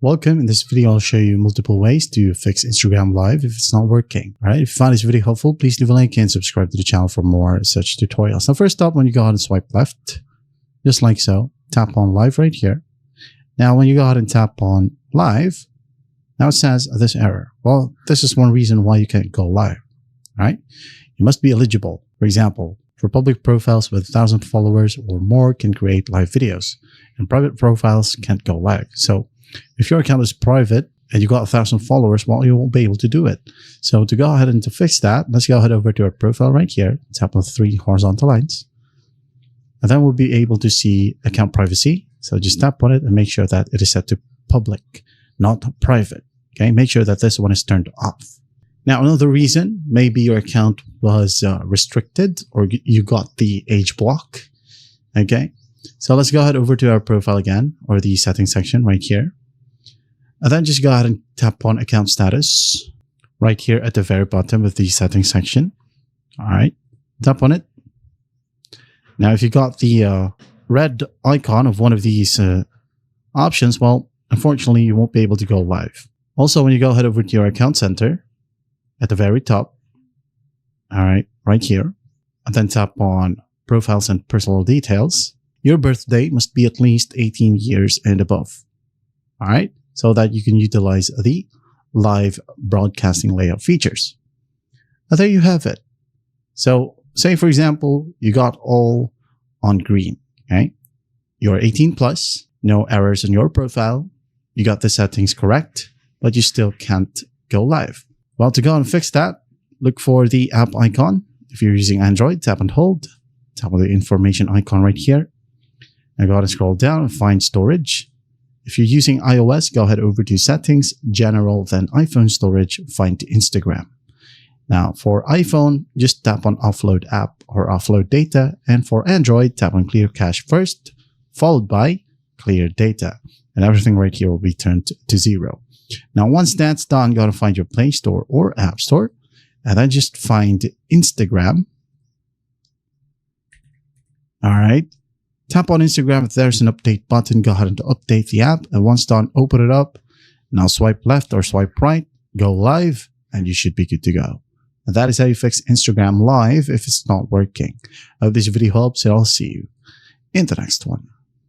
Welcome. In this video, I'll show you multiple ways to fix Instagram Live if it's not working. All right. If you found this video helpful, please leave a like and subscribe to the channel for more such tutorials. Now, first up, when you go ahead and swipe left, just like so, tap on Live right here. Now, when you go ahead and tap on Live, now it says this error. Well, this is one reason why you can't go live. All right. You must be eligible. For example, for public profiles with 1,000 followers or more can create live videos, and private profiles can't go live. So if your account is private and you got 1,000 followers, well, you won't be able to do it. So to go ahead and to fix that, let's go ahead over to our profile right here. Tap on 3 horizontal lines. And then we'll be able to see account privacy. So just tap on it and make sure that it is set to public, not private. Okay, make sure that this one is turned off. Now, another reason, maybe your account was restricted or you got the age block. Okay, so let's go ahead over to our profile again, or the settings section right here. And then just go ahead and tap on account status right here at the very bottom of the settings section. All right, tap on it. Now, if you got the red icon of one of these options, well, unfortunately, you won't be able to go live. Also, when you go ahead over to your account center at the very top, all right, right here, and then tap on profiles and personal details, your birthday must be at least 18 years and above. All right, so that you can utilize the live broadcasting layout features. And there you have it. So say, for example, you got all on green. Okay, you're 18 plus, no errors in your profile, you got the settings correct, but you still can't go live. Well, to go and fix that, look for the app icon. If you're using Android, tap and hold. Tap on the information icon right here. And go ahead and scroll down and find storage. If you're using iOS, go ahead over to settings, general, then iPhone storage, find Instagram. Now, for iPhone, just tap on offload app or offload data. And for Android, tap on clear cache first, followed by clear data. And everything right here will be turned to 0. Now, once that's done, go to find your Play Store or App Store, and then just find Instagram. All right. Tap on Instagram. If there's an update button, go ahead and update the app. And once done, open it up. Now swipe left or swipe right, go live, and you should be good to go. And that is how you fix Instagram Live if it's not working. I hope this video helps, and I'll see you in the next one.